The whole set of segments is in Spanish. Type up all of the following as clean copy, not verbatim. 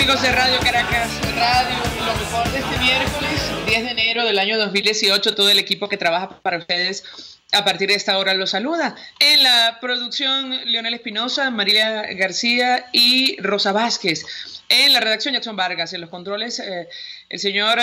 amigos de Radio Caracas Radio, lo mejor de este miércoles, 10 de enero del año 2018, todo el equipo que trabaja para ustedes a partir de esta hora los saluda. En la producción, Leonel Espinosa, María García y Rosa Vázquez. En la redacción, Jackson Vargas. En los controles, el señor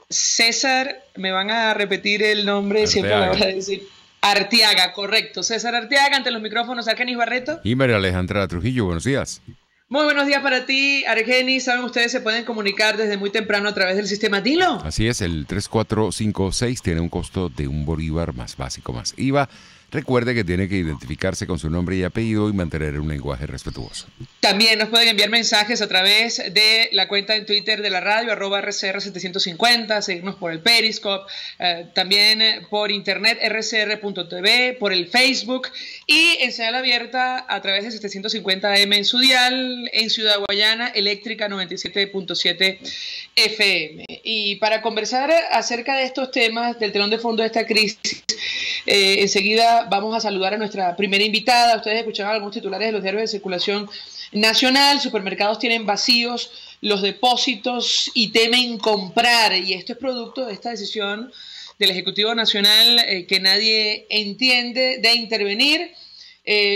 César, me van a repetir el nombre, Arteaga. Siempre me van a decir Arteaga, correcto. César Arteaga, ante los micrófonos, Argenis Barreto. Y María Alejandra Trujillo, buenos días. Muy buenos días para ti, Argenis. Saben, ustedes se pueden comunicar desde muy temprano a través del sistema Dilo. Así es, el 3456 tiene un costo de $1 más básico más IVA. Recuerde que tiene que identificarse con su nombre y apellido y mantener un lenguaje respetuoso. También nos pueden enviar mensajes a través de la cuenta en Twitter de la radio, @RCR750, seguirnos por el Periscope, también por internet, rcr.tv, por el Facebook y en señal abierta a través de 750 AM en su dial, en Ciudad Guayana, eléctrica 97.7 FM. Y para conversar acerca de estos temas, del telón de fondo de esta crisis, enseguida vamos a saludar a nuestra primera invitada. Ustedes escucharon algunos titulares de los diarios de circulación nacional. Supermercados tienen vacíos los depósitos y temen comprar. Y esto es producto de esta decisión del Ejecutivo Nacional que nadie entiende, de intervenir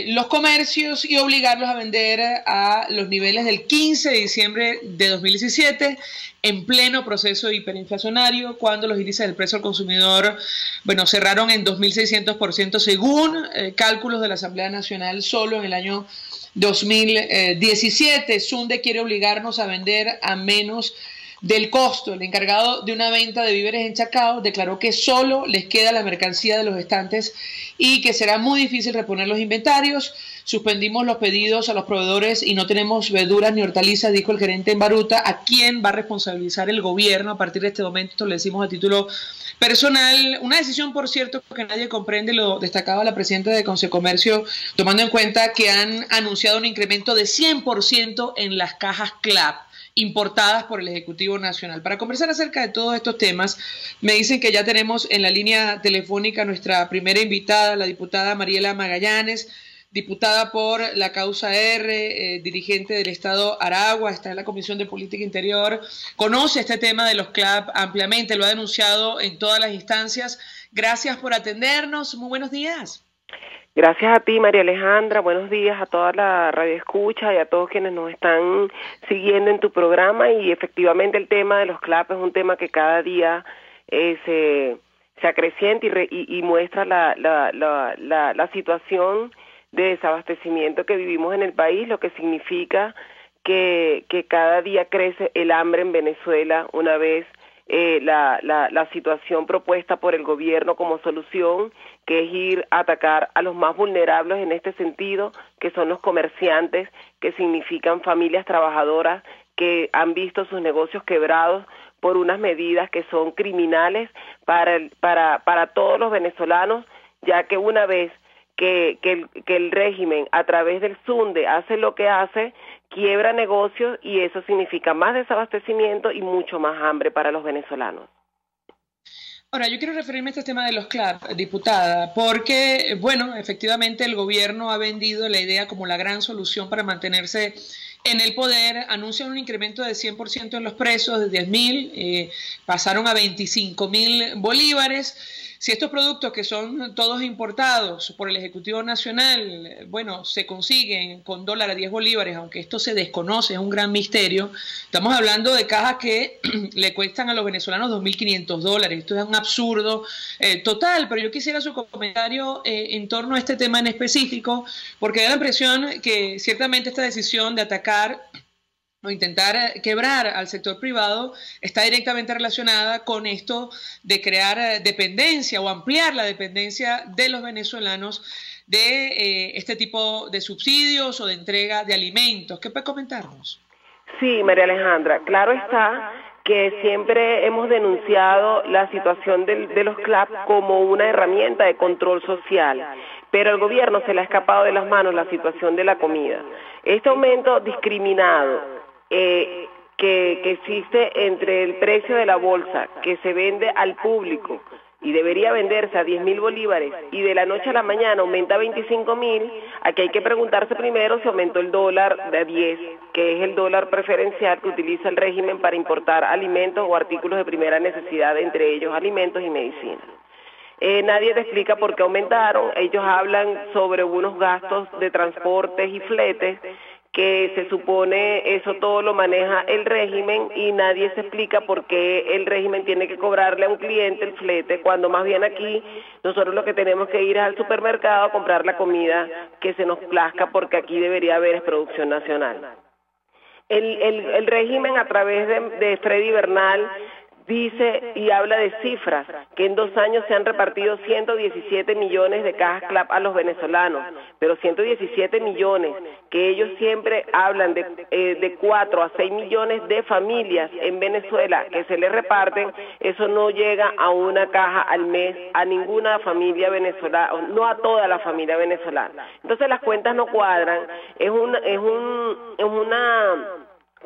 los comercios y obligarlos a vender a los niveles del 15 de diciembre de 2017 en pleno proceso hiperinflacionario, cuando los índices del precio al consumidor, bueno, cerraron en 2.600% según cálculos de la Asamblea Nacional solo en el año 2017. Sunde quiere obligarnos a vender a menos del costo. El encargado de una venta de víveres en Chacao declaró que solo les queda la mercancía de los estantes y que será muy difícil reponer los inventarios. Suspendimos los pedidos a los proveedores y no tenemos verduras ni hortalizas, dijo el gerente en Baruta. ¿A quién va a responsabilizar el gobierno a partir de este momento? Esto lo decimos a título personal. Una decisión, por cierto, que nadie comprende, lo destacaba la presidenta de Consecomercio, tomando en cuenta que han anunciado un incremento de 100% en las cajas CLAP importadas por el Ejecutivo Nacional. Para conversar acerca de todos estos temas, me dicen que ya tenemos en la línea telefónica nuestra primera invitada, la diputada Mariela Magallanes, diputada por la causa R, dirigente del Estado Aragua, está en la Comisión de Política Interior, conoce este tema de los CLAP ampliamente, lo ha denunciado en todas las instancias. Gracias por atendernos, muy buenos días. Gracias a ti, María Alejandra. Buenos días a toda la radio escucha y a todos quienes nos están siguiendo en tu programa. Y efectivamente el tema de los CLAP es un tema que cada día se acrecienta y muestra la situación de desabastecimiento que vivimos en el país, lo que significa que cada día crece el hambre en Venezuela una vez la situación propuesta por el gobierno como solución, que es ir a atacar a los más vulnerables en este sentido, que son los comerciantes, que significan familias trabajadoras que han visto sus negocios quebrados por unas medidas que son criminales para todos los venezolanos, ya que una vez que el régimen a través del Sunde hace lo que hace, quiebra negocios y eso significa más desabastecimiento y mucho más hambre para los venezolanos. Ahora, yo quiero referirme a este tema de los CLAP, diputada, porque, bueno, efectivamente el gobierno ha vendido la idea como la gran solución para mantenerse en el poder. Anuncian un incremento de 100% en los precios, de 10.000, pasaron a 25.000 bolívares. Si estos productos, que son todos importados por el Ejecutivo Nacional, bueno, se consiguen con dólar a 10 bolívares, aunque esto se desconoce, es un gran misterio, estamos hablando de cajas que le cuestan a los venezolanos $2.500. Esto es un absurdo total, pero yo quisiera su comentario en torno a este tema en específico, porque da la impresión que ciertamente esta decisión de atacar o intentar quebrar al sector privado está directamente relacionada con esto de crear dependencia o ampliar la dependencia de los venezolanos de este tipo de subsidios o de entrega de alimentos. ¿Qué puede comentarnos? Sí, María Alejandra, claro está que siempre hemos denunciado la situación de los CLAP como una herramienta de control social, pero al gobierno se le ha escapado de las manos la situación de la comida. Este aumento discriminado que existe entre el precio de la bolsa que se vende al público y debería venderse a 10.000 bolívares y de la noche a la mañana aumenta a 25.000, aquí hay que preguntarse primero si aumentó el dólar de 10, que es el dólar preferencial que utiliza el régimen para importar alimentos o artículos de primera necesidad, entre ellos alimentos y medicinas. Nadie te explica por qué aumentaron. Ellos hablan sobre unos gastos de transportes y fletes que se supone eso todo lo maneja el régimen y nadie se explica por qué el régimen tiene que cobrarle a un cliente el flete, cuando más bien aquí nosotros lo que tenemos que ir es al supermercado a comprar la comida que se nos plazca, porque aquí debería haber producción nacional. El régimen a través de Freddy Bernal dice y habla de cifras, que en 2 años se han repartido 117 millones de cajas CLAP a los venezolanos, pero 117 millones, que ellos siempre hablan de 4 a 6 millones de familias en Venezuela que se les reparten, eso no llega a una caja al mes a ninguna familia venezolana, no a toda la familia venezolana. Entonces las cuentas no cuadran, es una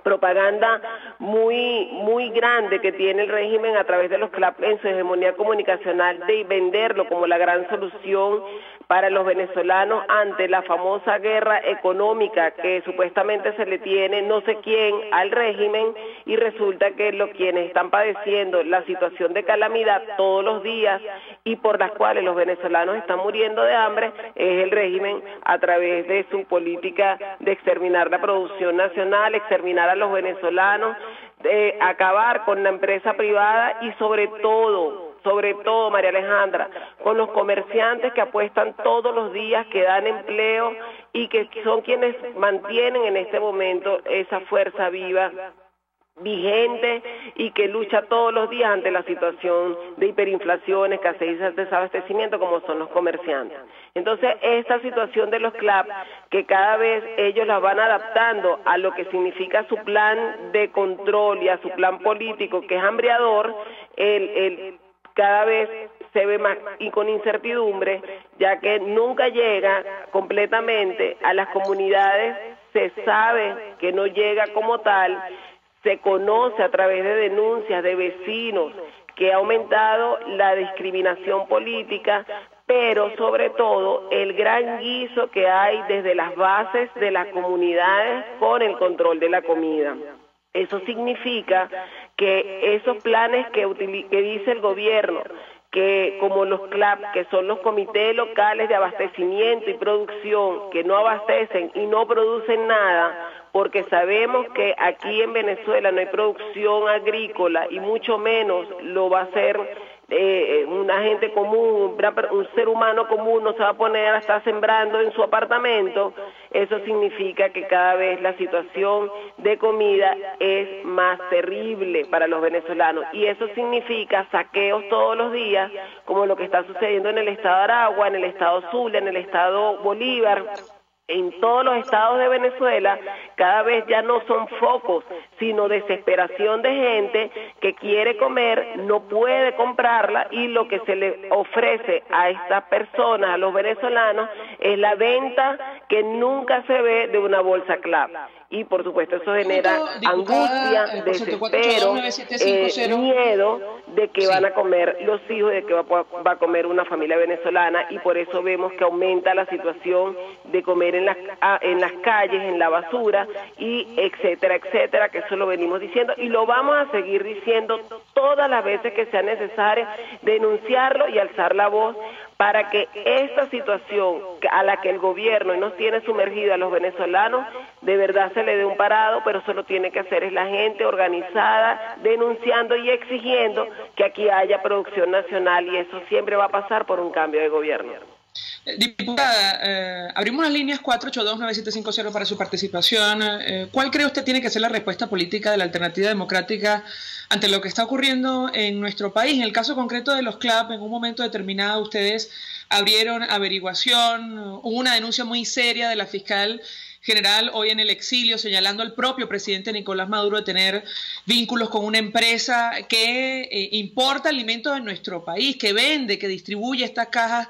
propaganda muy grande que tiene el régimen a través de los CLAP en su hegemonía comunicacional de venderlo como la gran solución para los venezolanos ante la famosa guerra económica que supuestamente se le tiene no sé quién al régimen, y resulta que quienes están padeciendo la situación de calamidad todos los días y por las cuales los venezolanos están muriendo de hambre es el régimen a través de su política de exterminar la producción nacional, exterminar a los venezolanos, de acabar con la empresa privada y sobre todo, María Alejandra, con los comerciantes que apuestan todos los días, que dan empleo y que son quienes mantienen en este momento esa fuerza viva, vigente, y que lucha todos los días ante la situación de hiperinflación, escasez y desabastecimiento, como son los comerciantes. Entonces, esta situación de los CLAP, que cada vez ellos la van adaptando a lo que significa su plan de control y a su plan político, que es hambreador, cada vez se ve más y con incertidumbre, ya que nunca llega completamente a las comunidades, se sabe que no llega como tal, se conoce a través de denuncias de vecinos que ha aumentado la discriminación política, pero sobre todo el gran guiso que hay desde las bases de las comunidades con el control de la comida. Eso significa que esos planes que dice el gobierno, que como los CLAP, que son los comités locales de abastecimiento y producción, que no abastecen y no producen nada, porque sabemos que aquí en Venezuela no hay producción agrícola y mucho menos lo va a hacer una gente común, un ser humano común no se va a poner a estar sembrando en su apartamento. Eso significa que cada vez la situación de comida es más terrible para los venezolanos, y eso significa saqueos todos los días, como lo que está sucediendo en el estado Aragua, en el estado Zulia, en el estado Bolívar. En todos los estados de Venezuela cada vez ya no son focos, sino desesperación de gente que quiere comer, no puede comprarla, y lo que se le ofrece a estas personas, a los venezolanos, es la venta que nunca se ve de una bolsa CLAP. Y por supuesto eso genera angustia, desespero, miedo de que van a comer los hijos, de que va a comer una familia venezolana, y por eso vemos que aumenta la situación de comer en las calles, en la basura, y etcétera, etcétera, que eso lo venimos diciendo y lo vamos a seguir diciendo todas las veces que sea necesario, denunciarlo y alzar la voz para que esta situación a la que el gobierno nos tiene sumergido a los venezolanos, de verdad se le dé un parado, pero eso lo tiene que hacer es la gente organizada, denunciando y exigiendo que aquí haya producción nacional, y eso siempre va a pasar por un cambio de gobierno. Diputada, abrimos las líneas 482-9750 para su participación. ¿Cuál cree usted tiene que ser la respuesta política de la Alternativa Democrática ante lo que está ocurriendo en nuestro país? En el caso concreto de los CLAP, en un momento determinado ustedes abrieron averiguación, hubo una denuncia muy seria de la fiscal general hoy en el exilio, señalando al propio presidente Nicolás Maduro de tener vínculos con una empresa que importa alimentos en nuestro país, que vende, que distribuye estas cajas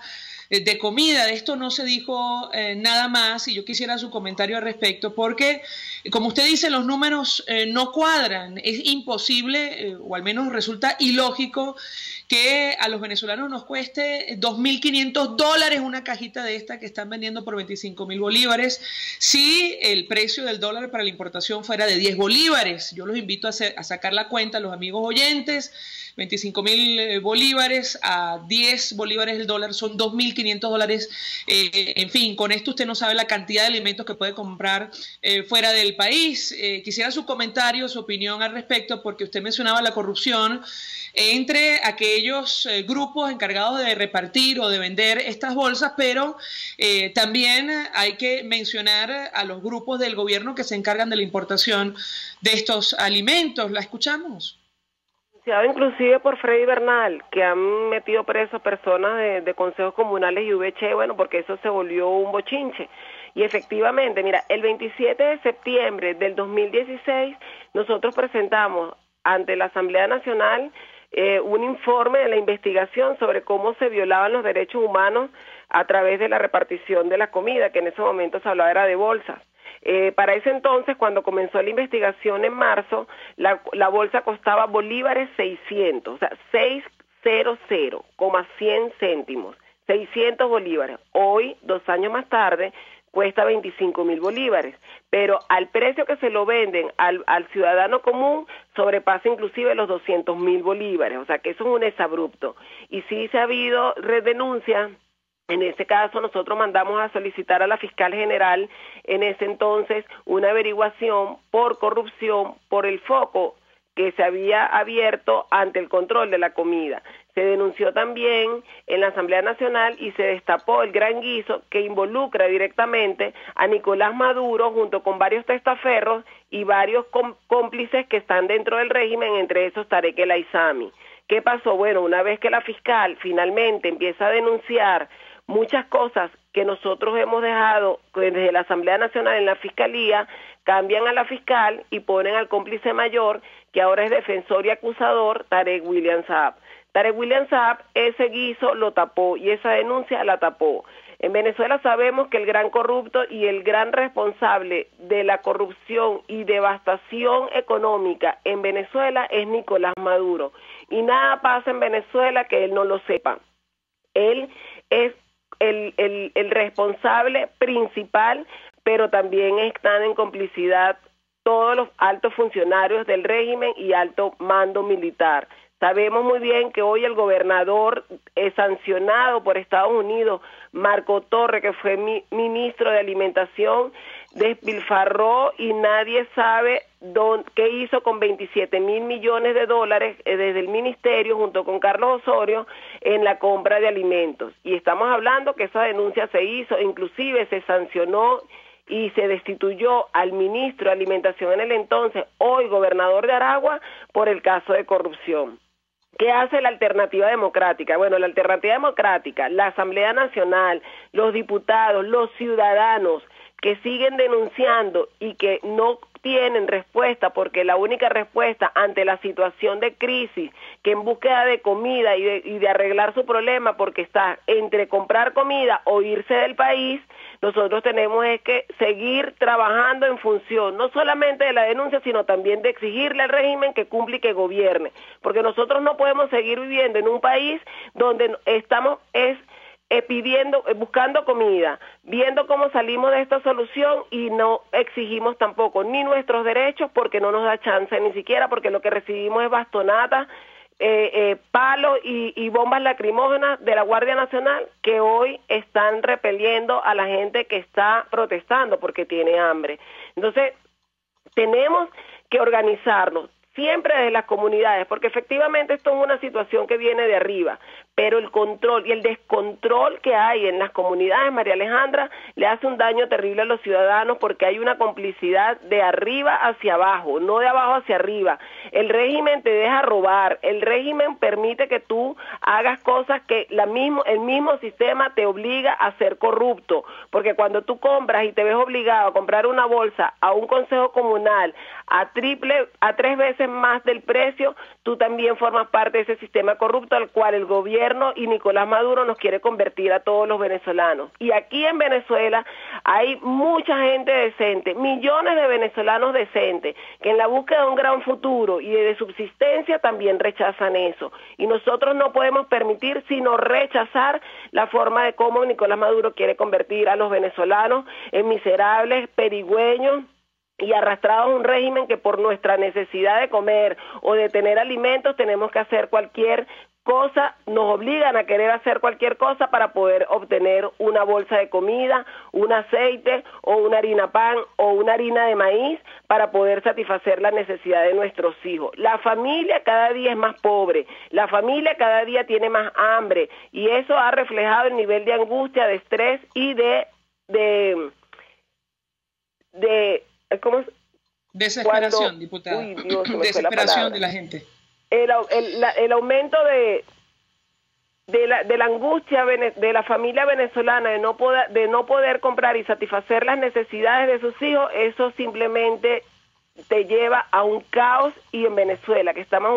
de comida. De esto no se dijo nada más y yo quisiera su comentario al respecto porque, como usted dice, los números no cuadran. Es imposible, o al menos resulta ilógico, que a los venezolanos nos cueste $2.500 una cajita de esta que están vendiendo por 25.000 bolívares si el precio del dólar para la importación fuera de 10 bolívares. Yo los invito a sacar la cuenta, los amigos oyentes. 25.000 bolívares a 10 bolívares el dólar son $2.500. En fin, con esto usted no sabe la cantidad de alimentos que puede comprar fuera del país. Quisiera su comentario, su opinión al respecto, porque usted mencionaba la corrupción entre aquellos grupos encargados de repartir o de vender estas bolsas, pero también hay que mencionar a los grupos del gobierno que se encargan de la importación de estos alimentos. ¿La escuchamos? Inclusive por Freddy Bernal, que han metido presos personas de consejos comunales y VC, bueno, porque eso se volvió un bochinche. Y efectivamente, mira, el 27 de septiembre del 2016, nosotros presentamos ante la Asamblea Nacional un informe de la investigación sobre cómo se violaban los derechos humanos a través de la repartición de la comida, que en ese momento se hablaba era de bolsas. Para ese entonces, cuando comenzó la investigación en marzo, la bolsa costaba bolívares 600, o sea, 600,100 céntimos, 600 bolívares. Hoy, 2 años más tarde, cuesta 25.000 bolívares, pero al precio que se lo venden al ciudadano común sobrepasa inclusive los 200.000 bolívares, o sea que eso es un exabrupto. Y sí se ha habido denuncias. En ese caso, nosotros mandamos a solicitar a la fiscal general en ese entonces una averiguación por corrupción por el foco que se había abierto ante el control de la comida. Se denunció también en la Asamblea Nacional y se destapó el gran guiso que involucra directamente a Nicolás Maduro junto con varios testaferros y varios cómplices que están dentro del régimen, entre esos Tarek El Aizami. ¿Qué pasó? Bueno, una vez que la fiscal finalmente empieza a denunciar muchas cosas que nosotros hemos dejado desde la Asamblea Nacional en la Fiscalía, cambian a la fiscal y ponen al cómplice mayor, que ahora es defensor y acusador, Tarek William Saab. Tarek William Saab ese guiso lo tapó y esa denuncia la tapó. En Venezuela sabemos que el gran corrupto y el gran responsable de la corrupción y devastación económica en Venezuela es Nicolás Maduro. Y nada pasa en Venezuela que él no lo sepa. Él es el responsable principal, pero también están en complicidad todos los altos funcionarios del régimen y alto mando militar. Sabemos muy bien que hoy el gobernador sancionado por Estados Unidos, Marco Torre, que fue ministro de Alimentación, despilfarró y nadie sabe qué hizo con 27.000 millones de dólares desde el ministerio junto con Carlos Osorio en la compra de alimentos. Y estamos hablando que esa denuncia se hizo, inclusive se sancionó y se destituyó al ministro de Alimentación en el entonces, hoy gobernador de Aragua, por el caso de corrupción. ¿Qué hace la Alternativa Democrática? Bueno, la Alternativa Democrática, la Asamblea Nacional, los diputados, los ciudadanos que siguen denunciando y que no tienen respuesta, porque la única respuesta ante la situación de crisis, que en búsqueda de comida y de arreglar su problema, porque está entre comprar comida o irse del país, nosotros tenemos es que seguir trabajando en función no solamente de la denuncia, sino también de exigirle al régimen que cumpla y que gobierne, porque nosotros no podemos seguir viviendo en un país donde estamos buscando comida, viendo cómo salimos de esta solución y no exigimos tampoco ni nuestros derechos porque no nos da chance ni siquiera, porque lo que recibimos es bastonadas, palos y bombas lacrimógenas de la Guardia Nacional que hoy están repeliendo a la gente que está protestando porque tiene hambre. Entonces, tenemos que organizarnos siempre desde las comunidades, porque efectivamente esto es una situación que viene de arriba, pero el control y el descontrol que hay en las comunidades, María Alejandra, le hace un daño terrible a los ciudadanos porque hay una complicidad de arriba hacia abajo, no de abajo hacia arriba. El régimen te deja robar, el régimen permite que tú hagas cosas que el mismo sistema te obliga a ser corrupto, porque cuando tú compras y te ves obligado a comprar una bolsa a un consejo comunal a 3 veces más del precio, tú también formas parte de ese sistema corrupto al cual el gobierno gobierno y Nicolás Maduro nos quiere convertir a todos los venezolanos. Y aquí en Venezuela hay mucha gente decente, millones de venezolanos decentes, que en la búsqueda de un gran futuro y de subsistencia también rechazan eso. Y nosotros no podemos permitir sino rechazar la forma de cómo Nicolás Maduro quiere convertir a los venezolanos en miserables, perigüeños, y arrastrados a un régimen que por nuestra necesidad de comer o de tener alimentos tenemos que hacer cualquier cosa, nos obligan a querer hacer cualquier cosa para poder obtener una bolsa de comida, un aceite o una harina pan o una harina de maíz para poder satisfacer la necesidad de nuestros hijos. La familia cada día es más pobre, la familia cada día tiene más hambre y eso ha reflejado el nivel de angustia, de estrés y de ¿cómo es? Desesperación, diputada. Uy, Dios, desesperación de la gente. El aumento de la angustia de la familia venezolana de no poder comprar y satisfacer las necesidades de sus hijos, eso simplemente te lleva a un caos. Y en Venezuela, que estamos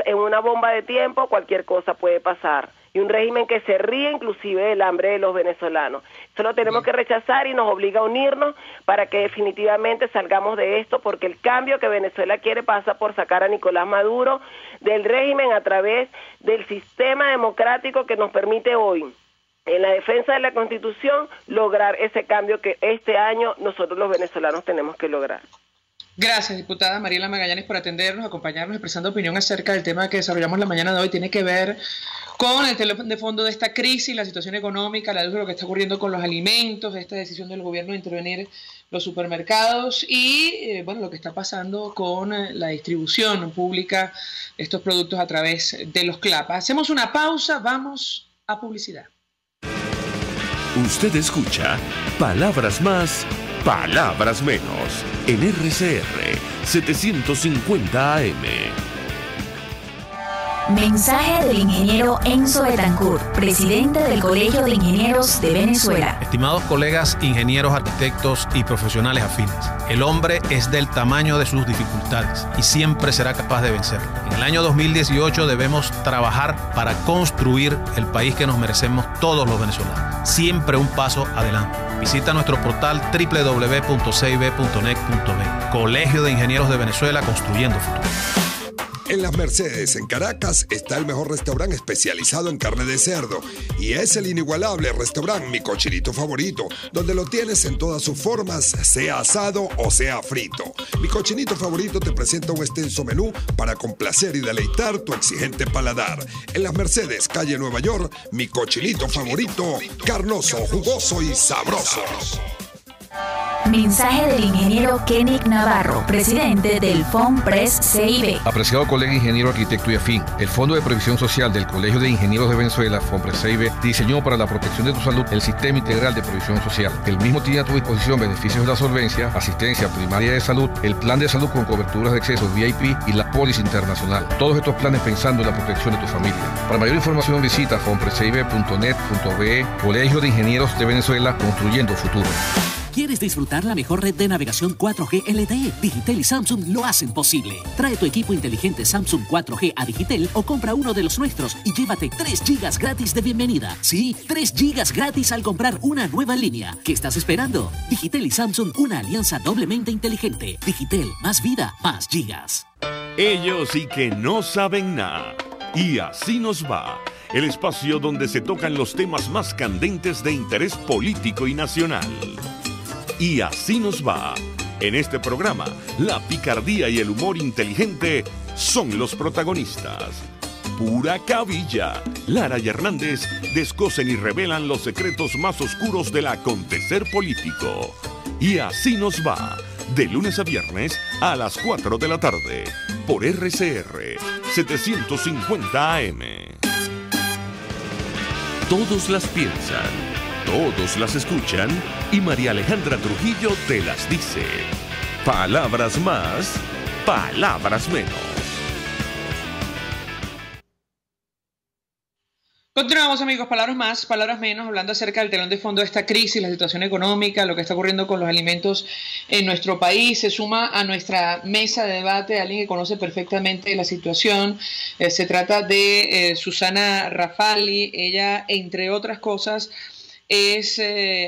en una bomba de tiempo, cualquier cosa puede pasar. Y un régimen que se ríe inclusive del hambre de los venezolanos. Eso lo tenemos que rechazar y nos obliga a unirnos para que definitivamente salgamos de esto, porque el cambio que Venezuela quiere pasa por sacar a Nicolás Maduro del régimen a través del sistema democrático que nos permite hoy, en la defensa de la Constitución, lograr ese cambio que este año nosotros los venezolanos tenemos que lograr. Gracias, diputada Mariela Magallanes, por atendernos, acompañarnos, expresando opinión acerca del tema que desarrollamos la mañana de hoy. Tiene que ver con el telón de fondo de esta crisis, la situación económica, la luz de lo que está ocurriendo con los alimentos, esta decisión del gobierno de intervenir los supermercados y bueno, lo que está pasando con la distribución pública de estos productos a través de los CLAP. Hacemos una pausa, vamos a publicidad. Usted escucha Palabras Más, Palabras Menos en RCR 750 AM. Mensaje del ingeniero Enzo Betancourt, presidente del Colegio de Ingenieros de Venezuela. Estimados colegas, ingenieros, arquitectos y profesionales afines, el hombre es del tamaño de sus dificultades y siempre será capaz de vencerlo. En el año 2018 debemos trabajar para construir el país que nos merecemos todos los venezolanos. Siempre un paso adelante. Visita nuestro portal www.cib.net.be. Colegio de Ingenieros de Venezuela, construyendo futuro. En Las Mercedes, en Caracas, está el mejor restaurante especializado en carne de cerdo. Y es el inigualable restaurante Mi Cochinito Favorito, donde lo tienes en todas sus formas, sea asado o sea frito. Mi Cochinito Favorito te presenta un extenso menú para complacer y deleitar tu exigente paladar. En Las Mercedes, calle Nueva York, Mi Cochinito Favorito, carnoso, jugoso y sabroso. Mensaje del ingeniero Kenick Navarro, presidente del FOMPRES CIB. Apreciado colega ingeniero, arquitecto y afín, el Fondo de Previsión Social del Colegio de Ingenieros de Venezuela, FOMPRES CIB, diseñó para la protección de tu salud el Sistema Integral de Previsión Social. El mismo tiene a tu disposición beneficios de la solvencia, asistencia primaria de salud, el plan de salud con coberturas de acceso VIP y la póliza internacional. Todos estos planes pensando en la protección de tu familia. Para mayor información visita fomprescibe.net.be. Colegio de Ingenieros de Venezuela, construyendo futuro. ¿Quieres disfrutar la mejor red de navegación 4G LTE? Digitel y Samsung lo hacen posible. Trae tu equipo inteligente Samsung 4G a Digitel o compra uno de los nuestros y llévate 3 GB gratis de bienvenida. Sí, 3 GB gratis al comprar una nueva línea. ¿Qué estás esperando? Digitel y Samsung, una alianza doblemente inteligente. Digitel, más vida, más gigas. Ellos sí que no saben nada. Y así nos va. El espacio donde se tocan los temas más candentes de interés político y nacional. Y así nos va. En este programa, la picardía y el humor inteligente son los protagonistas. Pura cabilla. Lara y Hernández descosen y revelan los secretos más oscuros del acontecer político. Y así nos va. De lunes a viernes a las 4 de la tarde. Por RCR 750 AM. Todos las piensan, todos las escuchan y María Alejandra Trujillo te las dice. Palabras más, palabras menos. Continuamos, amigos, palabras más, palabras menos, hablando acerca del telón de fondo de esta crisis, la situación económica, lo que está ocurriendo con los alimentos en nuestro país. Se suma a nuestra mesa de debate alguien que conoce perfectamente la situación. Se trata de Susana Rafali. Ella, entre otras cosas, es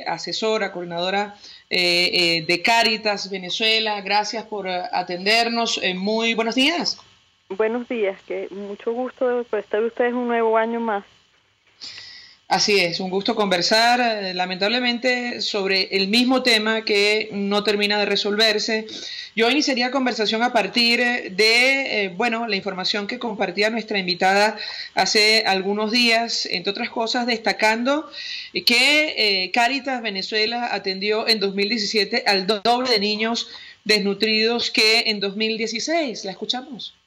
asesora, coordinadora de Cáritas Venezuela. Gracias por atendernos. Muy buenos días. Buenos días, que mucho gusto por estar ustedes un nuevo año más. Así es, un gusto conversar, lamentablemente, sobre el mismo tema que no termina de resolverse. Yo iniciaría conversación a partir de, la información que compartía nuestra invitada hace algunos días, entre otras cosas, destacando que Cáritas Venezuela atendió en 2017 al doble de niños desnutridos que en 2016. ¿La escuchamos?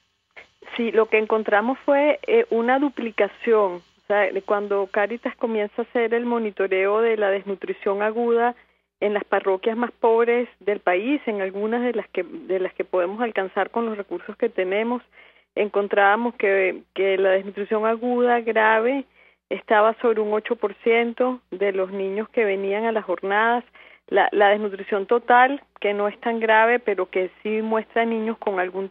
Sí, lo que encontramos fue una duplicación. O sea, cuando Cáritas comienza a hacer el monitoreo de la desnutrición aguda en las parroquias más pobres del país, en algunas de las que podemos alcanzar con los recursos que tenemos, encontrábamos que la desnutrición aguda grave estaba sobre un 8% de los niños que venían a las jornadas. La desnutrición total, que no es tan grave, pero que sí muestra niños con algún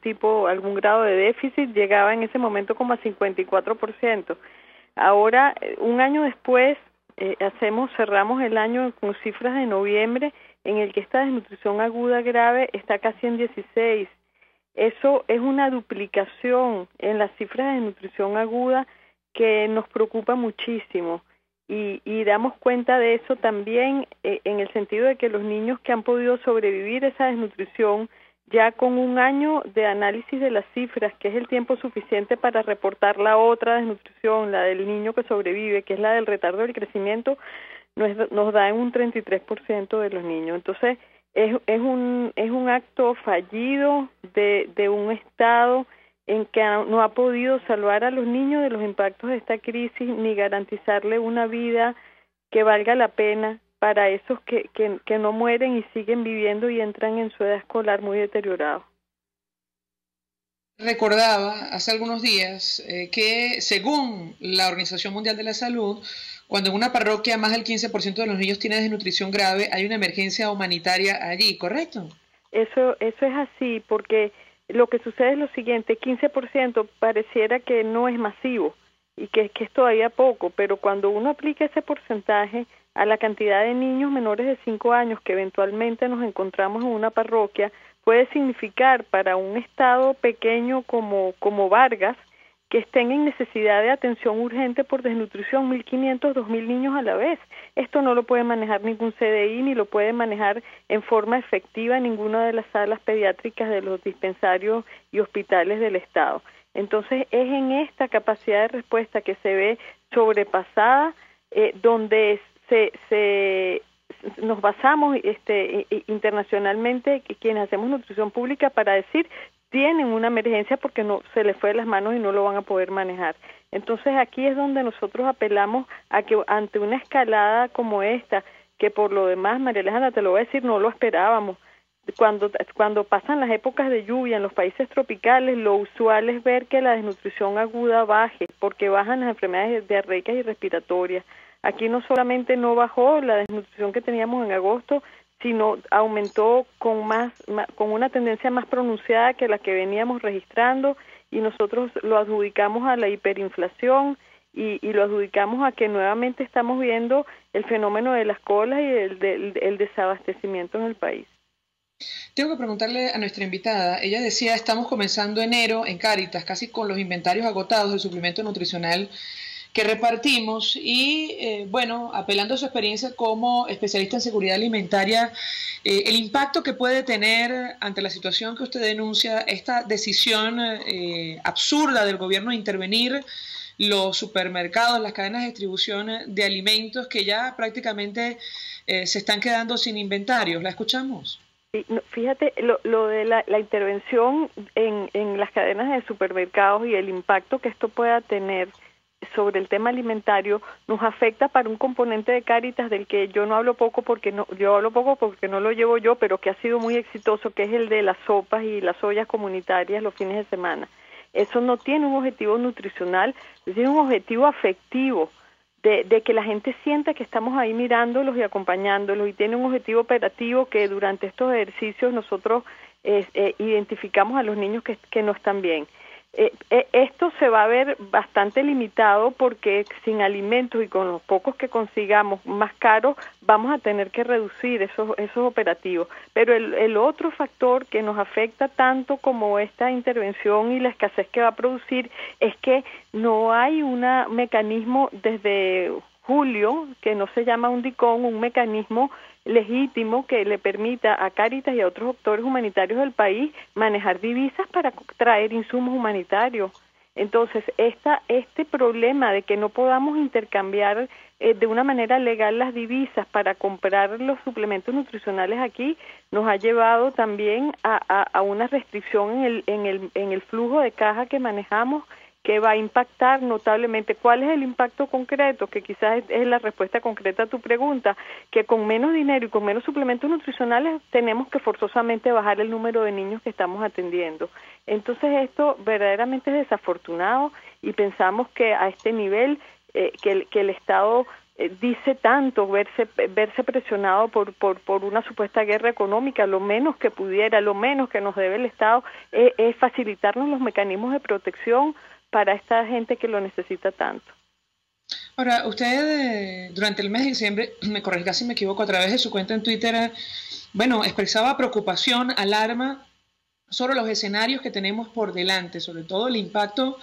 grado de déficit, llegaba en ese momento como a 54%. Ahora, un año después, cerramos el año con cifras de noviembre en el que esta desnutrición aguda grave está casi en 16. Eso es una duplicación en las cifras de desnutrición aguda que nos preocupa muchísimo. Y damos cuenta de eso también en el sentido de que los niños que han podido sobrevivir esa desnutrición, ya con un año de análisis de las cifras, que es el tiempo suficiente para reportar la otra desnutrición, la del niño que sobrevive, que es la del retardo del crecimiento, nos da en un 33% de los niños. Entonces, es un acto fallido de un Estado en que no ha podido salvar a los niños de los impactos de esta crisis ni garantizarle una vida que valga la pena para esos que no mueren y siguen viviendo y entran en su edad escolar muy deteriorados. Recordaba hace algunos días que según la Organización Mundial de la Salud, cuando en una parroquia más del 15% de los niños tiene desnutrición grave, hay una emergencia humanitaria allí, ¿correcto? Eso es así, porque lo que sucede es lo siguiente: 15% pareciera que no es masivo y que es todavía poco, pero cuando uno aplica ese porcentaje a la cantidad de niños menores de 5 años que eventualmente nos encontramos en una parroquia, puede significar para un estado pequeño como Vargas que estén en necesidad de atención urgente por desnutrición 1.500, 2.000 niños a la vez. Esto no lo puede manejar ningún CDI, ni lo puede manejar en forma efectiva ninguna de las salas pediátricas de los dispensarios y hospitales del Estado. Entonces, es en esta capacidad de respuesta que se ve sobrepasada, donde nos basamos internacionalmente, quienes hacemos nutrición pública, para decir tienen una emergencia porque no se les fue de las manos y no lo van a poder manejar. Entonces aquí es donde nosotros apelamos a que ante una escalada como esta, que por lo demás, María Alejandra, te lo voy a decir, no lo esperábamos. Cuando pasan las épocas de lluvia en los países tropicales, lo usual es ver que la desnutrición aguda baje, porque bajan las enfermedades diarreicas y respiratorias. Aquí no solamente no bajó la desnutrición que teníamos en agosto, sino aumentó con una tendencia más pronunciada que la que veníamos registrando, y nosotros lo adjudicamos a la hiperinflación y lo adjudicamos a que nuevamente estamos viendo el fenómeno de las colas y el desabastecimiento en el país. Tengo que preguntarle a nuestra invitada. Ella decía, estamos comenzando enero en Cáritas, casi con los inventarios agotados del suplemento nutricional que repartimos y, apelando a su experiencia como especialista en seguridad alimentaria, el impacto que puede tener ante la situación que usted denuncia esta decisión absurda del gobierno de intervenir los supermercados, las cadenas de distribución de alimentos que ya prácticamente se están quedando sin inventarios. ¿La escuchamos? Sí, no, fíjate, lo de la intervención en las cadenas de supermercados y el impacto que esto pueda tener sobre el tema alimentario nos afecta para un componente de Cáritas del que yo hablo poco porque no lo llevo yo, pero que ha sido muy exitoso, que es el de las sopas y las ollas comunitarias los fines de semana. Eso no tiene un objetivo nutricional, tiene un objetivo afectivo. de que la gente sienta que estamos ahí mirándolos y acompañándolos, y tiene un objetivo operativo que durante estos ejercicios nosotros identificamos a los niños que no están bien. Esto se va a ver bastante limitado porque sin alimentos y con los pocos que consigamos más caros vamos a tener que reducir esos operativos. Pero el otro factor que nos afecta tanto como esta intervención y la escasez que va a producir es que no hay un mecanismo desde julio, que no se llama un DICOM, un mecanismo legítimo que le permita a Cáritas y a otros actores humanitarios del país manejar divisas para traer insumos humanitarios. Entonces, este problema de que no podamos intercambiar de una manera legal las divisas para comprar los suplementos nutricionales aquí nos ha llevado también a una restricción en el flujo de caja que manejamos, que va a impactar notablemente. ¿Cuál es el impacto concreto? Que quizás es la respuesta concreta a tu pregunta, que con menos dinero y con menos suplementos nutricionales tenemos que forzosamente bajar el número de niños que estamos atendiendo. Entonces esto verdaderamente es desafortunado y pensamos que a este nivel que el Estado dice tanto verse presionado por una supuesta guerra económica, lo menos que pudiera, lo menos que nos debe el Estado es facilitarnos los mecanismos de protección para esta gente que lo necesita tanto. Ahora, usted durante el mes de diciembre, me corregirá si me equivoco, a través de su cuenta en Twitter, expresaba preocupación, alarma sobre los escenarios que tenemos por delante, sobre todo el impacto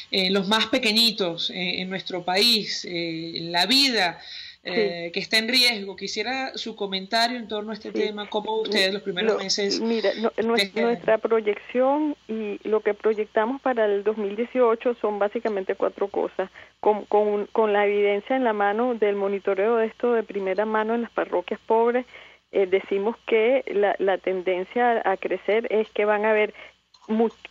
en los más pequeñitos en nuestro país, la vida que está en riesgo. Quisiera su comentario en torno a este tema, cómo ustedes los primeros meses... Mira, nuestra proyección y lo que proyectamos para el 2018 son básicamente 4 cosas, con la evidencia en la mano del monitoreo de esto de primera mano en las parroquias pobres. Decimos que la tendencia a crecer es que van a haber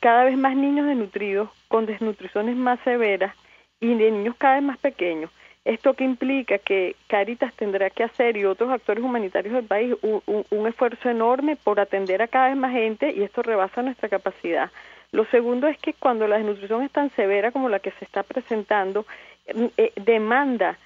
cada vez más niños desnutridos, con desnutriciones más severas y de niños cada vez más pequeños. Esto que implica que Cáritas tendrá que hacer, y otros actores humanitarios del país, un esfuerzo enorme por atender a cada vez más gente, y esto rebasa nuestra capacidad. Lo segundo es que cuando la desnutrición es tan severa como la que se está presentando, demanda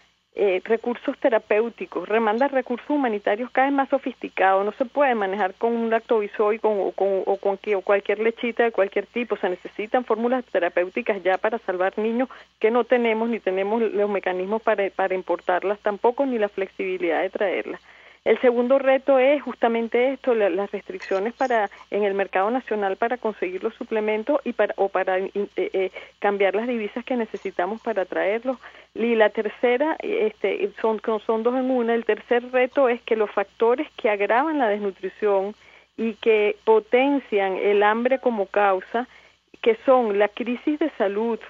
recursos terapéuticos, demanda recursos humanitarios cada vez más sofisticados. No se puede manejar con un lactovisor o cualquier lechita de cualquier tipo. Se necesitan fórmulas terapéuticas ya para salvar niños que no tenemos, ni tenemos los mecanismos para importarlas tampoco, ni la flexibilidad de traerlas. El segundo reto es justamente esto, las restricciones en el mercado nacional para conseguir los suplementos y para cambiar las divisas que necesitamos para traerlos. Y la tercera, son 2 en 1. El tercer reto es que los factores que agravan la desnutrición y que potencian el hambre como causa, que son la crisis de salud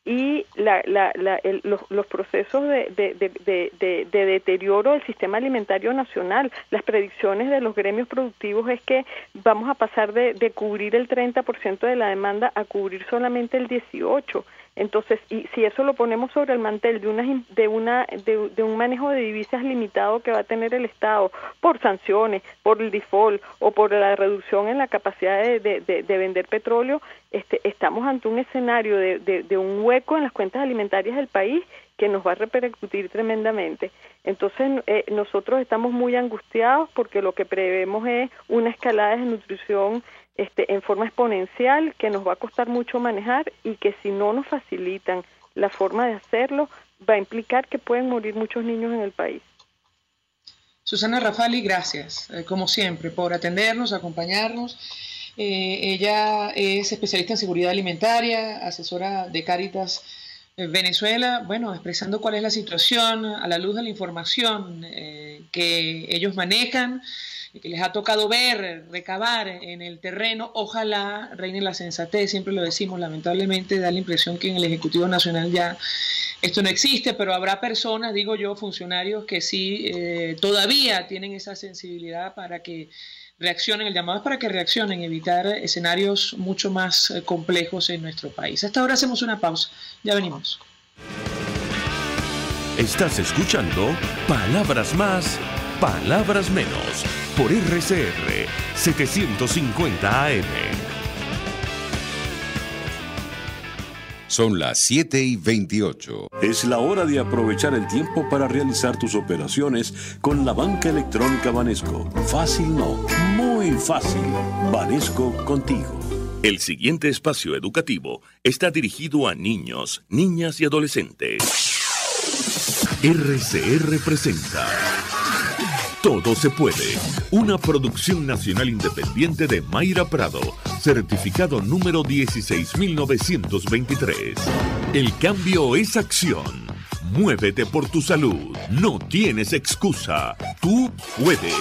y los procesos de deterioro del sistema alimentario nacional. Las predicciones de los gremios productivos es que vamos a pasar de cubrir el 30% de la demanda a cubrir solamente el 18%. Entonces, y si eso lo ponemos sobre el mantel de un manejo de divisas limitado que va a tener el Estado por sanciones, por el default o por la reducción en la capacidad de vender petróleo, estamos ante un escenario de un hueco en las cuentas alimentarias del país que nos va a repercutir tremendamente. Entonces, nosotros estamos muy angustiados porque lo que prevemos es una escalada de desnutrición en forma exponencial que nos va a costar mucho manejar, y que si no nos facilitan la forma de hacerlo, va a implicar que pueden morir muchos niños en el país. Susana Rafali, gracias, como siempre, por atendernos, acompañarnos. Ella es especialista en seguridad alimentaria, asesora de Cáritas Venezuela, expresando cuál es la situación a la luz de la información que ellos manejan, que les ha tocado ver, recabar en el terreno. Ojalá reine la sensatez, siempre lo decimos, lamentablemente da la impresión que en el Ejecutivo Nacional ya esto no existe, pero habrá personas, digo yo, funcionarios que sí todavía tienen esa sensibilidad para que reaccionen. El llamado es para que reaccionen, evitar escenarios mucho más complejos en nuestro país. Hasta ahora hacemos una pausa, ya venimos. Estás escuchando Palabras Más, Palabras Menos, por RCR 750 AM. Son las 7:28. Es la hora de aprovechar el tiempo para realizar tus operaciones con la banca electrónica Banesco. Fácil no, muy fácil. Banesco contigo. El siguiente espacio educativo está dirigido a niños, niñas y adolescentes. RCR presenta Todo se puede, una producción nacional independiente de Mayra Prado, certificado número 16923. El cambio es acción. Muévete por tu salud. No tienes excusa. Tú puedes.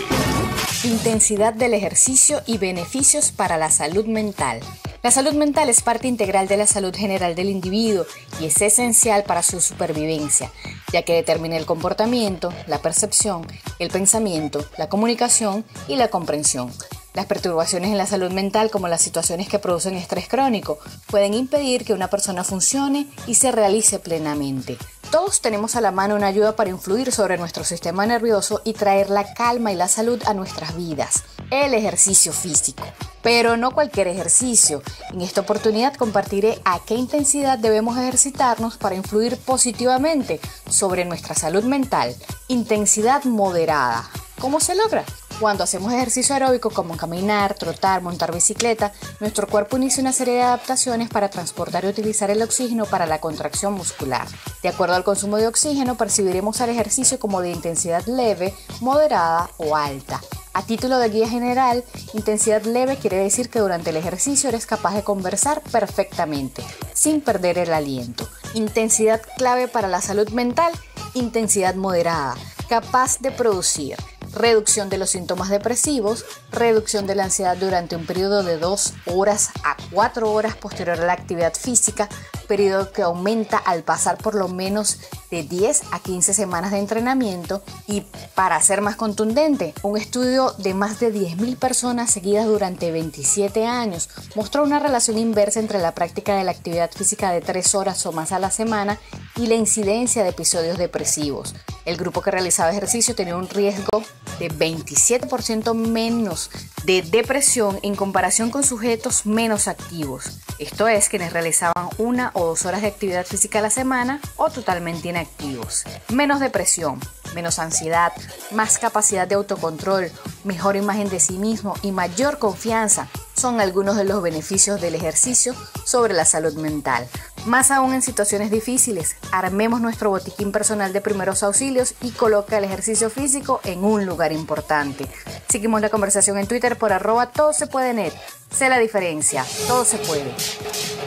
Intensidad del ejercicio y beneficios para la salud mental. La salud mental es parte integral de la salud general del individuo y es esencial para su supervivencia, ya que determina el comportamiento, la percepción, el pensamiento, la comunicación y la comprensión. Las perturbaciones en la salud mental, como las situaciones que producen estrés crónico, pueden impedir que una persona funcione y se realice plenamente. Todos tenemos a la mano una ayuda para influir sobre nuestro sistema nervioso y traer la calma y la salud a nuestras vidas: el ejercicio físico. Pero no cualquier ejercicio. En esta oportunidad compartiré a qué intensidad debemos ejercitarnos para influir positivamente sobre nuestra salud mental. Intensidad moderada. ¿Cómo se logra? Cuando hacemos ejercicio aeróbico como caminar, trotar, montar bicicleta, nuestro cuerpo inicia una serie de adaptaciones para transportar y utilizar el oxígeno para la contracción muscular. De acuerdo al consumo de oxígeno, percibiremos al ejercicio como de intensidad leve, moderada o alta. A título de guía general, intensidad leve quiere decir que durante el ejercicio eres capaz de conversar perfectamente, sin perder el aliento. Intensidad clave para la salud mental, intensidad moderada, capaz de producir reducción de los síntomas depresivos, reducción de la ansiedad durante un periodo de 2 horas a 4 horas posterior a la actividad física, periodo que aumenta al pasar por lo menos de 10 a 15 semanas de entrenamiento. Y para ser más contundente, un estudio de más de 10.000 personas seguidas durante 27 años mostró una relación inversa entre la práctica de la actividad física de 3 horas o más a la semana y la incidencia de episodios depresivos. El grupo que realizaba ejercicio tenía un riesgo de 27% menos de depresión en comparación con sujetos menos activos. Esto es, quienes realizaban 1 o 2 horas de actividad física a la semana o totalmente inactivos. Menos depresión, menos ansiedad, más capacidad de autocontrol, mejor imagen de sí mismo y mayor confianza son algunos de los beneficios del ejercicio sobre la salud mental. Más aún en situaciones difíciles, armemos nuestro botiquín personal de primeros auxilios y coloca el ejercicio físico en un lugar importante. Seguimos la conversación en Twitter por @todosepuedenet. Sé la diferencia, todo se puede.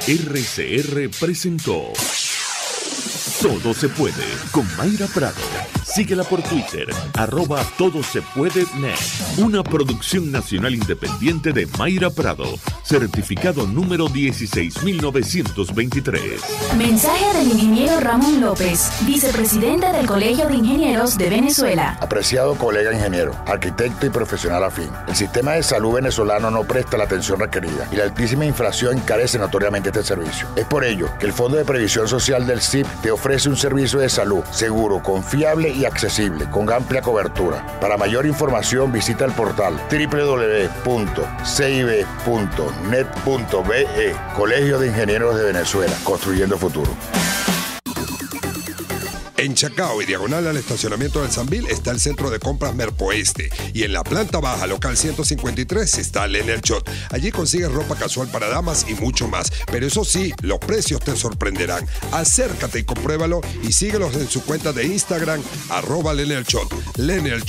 RCR presentó Todo se puede con Mayra Prado. Síguela por Twitter, @todosepuedenet. Una producción nacional independiente de Mayra Prado, certificado número 16923. Mensaje del ingeniero Ramón López, vicepresidente del Colegio de Ingenieros de Venezuela. Apreciado colega ingeniero, arquitecto y profesional afín, el sistema de salud venezolano no presta la atención requerida y la altísima inflación encarece notoriamente este servicio. Es por ello que el Fondo de Previsión Social del CIP te ofrece un servicio de salud seguro, confiable y accesible, con amplia cobertura. Para mayor información visita el portal www.cib.net.be. Colegio de Ingenieros de Venezuela, construyendo futuro. En Chacao y diagonal al estacionamiento del Sambil está el centro de compras Merpoeste. Y en la planta baja, local 153, está Lenel Shot. Allí consigues ropa casual para damas y mucho más. Pero eso sí, los precios te sorprenderán. Acércate y compruébalo y síguelos en su cuenta de Instagram, @Lenel Shot. Lenel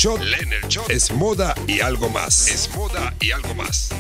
Shot es moda y algo más. Es moda y algo más.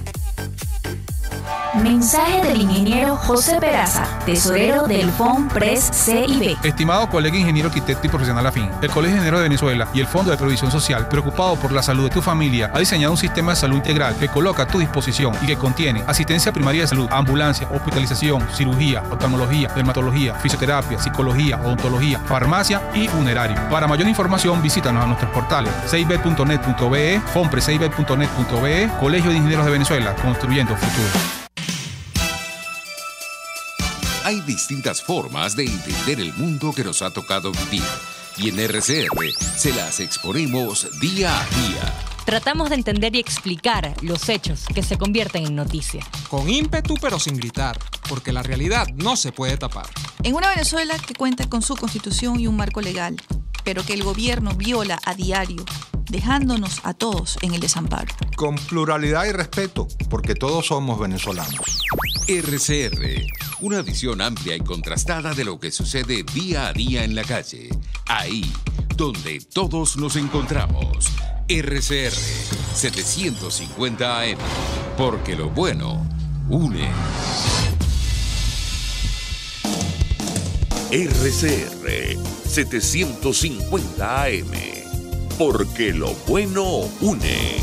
Mensaje del ingeniero José Peraza, tesorero del FONPRES CIB. Estimado colega ingeniero, arquitecto y profesional afín, el Colegio de Ingenieros de Venezuela y el Fondo de Previsión Social, preocupado por la salud de tu familia, ha diseñado un sistema de salud integral que coloca a tu disposición y que contiene asistencia primaria de salud, ambulancia, hospitalización, cirugía, oftalmología, dermatología, fisioterapia, psicología, odontología, farmacia y funerario. Para mayor información, visítanos a nuestros portales cib.net.be, fonprescib.net.be, Colegio de Ingenieros de Venezuela, construyendo futuro. Hay distintas formas de entender el mundo que nos ha tocado vivir y en RCR se las exponemos día a día. Tratamos de entender y explicar los hechos que se convierten en noticia. Con ímpetu pero sin gritar, porque la realidad no se puede tapar. En una Venezuela que cuenta con su constitución y un marco legal, pero que el gobierno viola a diario, dejándonos a todos en el desamparo. Con pluralidad y respeto, porque todos somos venezolanos. RCR, una visión amplia y contrastada de lo que sucede día a día en la calle. Ahí, donde todos nos encontramos. RCR 750 AM, porque lo bueno une. RCR 750 AM, porque lo bueno une.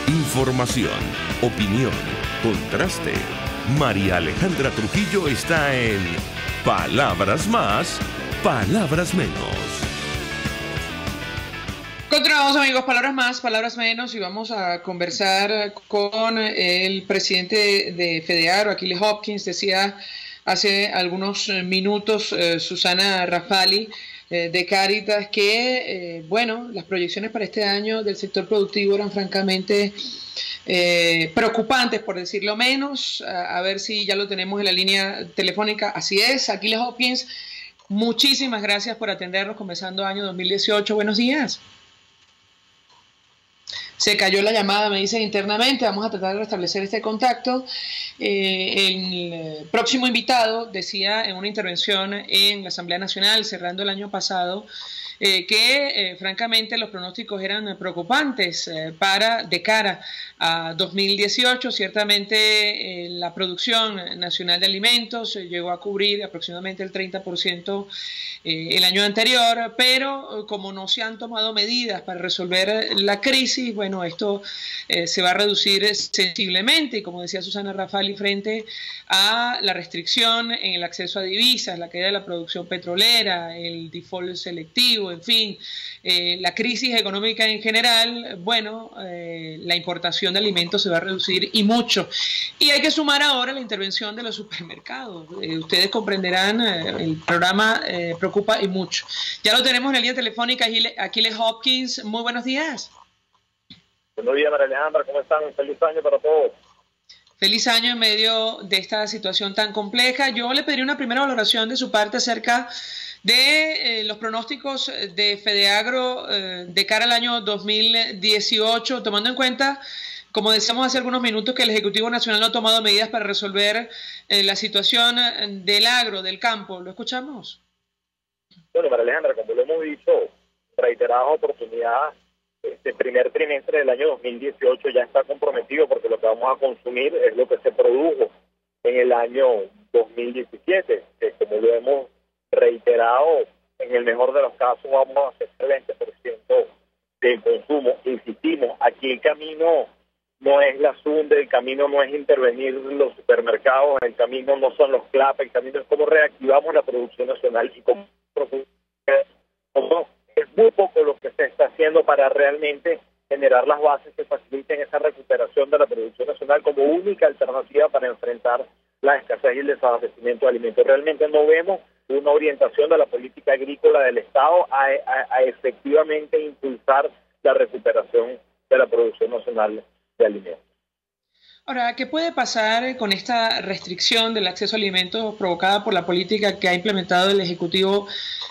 Información, opinión, contraste. María Alejandra Trujillo está en Palabras Más, Palabras Menos. Continuamos, amigos, palabras más, palabras menos, y vamos a conversar con el presidente de FEDEAGRO, Aquiles Hopkins. Decía hace algunos minutos Susana Rafali de Cáritas que, bueno, las proyecciones para este año del sector productivo eran francamente preocupantes, por decirlo menos. A ver si ya lo tenemos en la línea telefónica. Así es, Aquiles Hopkins, muchísimas gracias por atendernos, comenzando año 2018. Buenos días. Se cayó la llamada, me dicen internamente. Vamos a tratar de restablecer este contacto. El próximo invitado decía en una intervención en la Asamblea Nacional, cerrando el año pasado, que francamente los pronósticos eran preocupantes de cara a 2018. Ciertamente la producción nacional de alimentos llegó a cubrir aproximadamente el 30% el año anterior, pero como no se han tomado medidas para resolver la crisis, bueno, esto se va a reducir sensiblemente, y como decía Susana Rafali, frente a la restricción en el acceso a divisas, la caída de la producción petrolera, el default selectivo, en fin, la crisis económica en general, bueno, la importación de alimentos se va a reducir y mucho. Y hay que sumar ahora la intervención de los supermercados. Ustedes comprenderán, el programa preocupa y mucho. Ya lo tenemos en la línea telefónica, Aquiles Hopkins. Muy buenos días. Buenos días, María Alejandra, ¿cómo están? Feliz año para todos. Feliz año en medio de esta situación tan compleja. Yo le pediría una primera valoración de su parte acerca de los pronósticos de FEDEAGRO de cara al año 2018, tomando en cuenta, como decíamos hace algunos minutos, que el Ejecutivo Nacional no ha tomado medidas para resolver la situación del agro, del campo. ¿Lo escuchamos? Bueno, María Alejandra, como lo hemos dicho, reiteradas oportunidades, este primer trimestre del año 2018 ya está comprometido, porque lo que vamos a consumir es lo que se produjo en el año 2017, que como lo hemos reiterado, en el mejor de los casos vamos a hacer el 20% del consumo. Insistimos, aquí el camino no es la SUNDE, el camino no es intervenir los supermercados, el camino no son los CLAP, el camino es cómo reactivamos la producción nacional y cómo es muy poco lo que se está haciendo para realmente generar las bases que faciliten esa recuperación de la producción nacional como única alternativa para enfrentar la escasez y el desabastecimiento de alimentos. Realmente no vemos una orientación de la política agrícola del Estado a efectivamente impulsar la recuperación de la producción nacional de alimentos. Ahora, ¿qué puede pasar con esta restricción del acceso a alimentos provocada por la política que ha implementado el Ejecutivo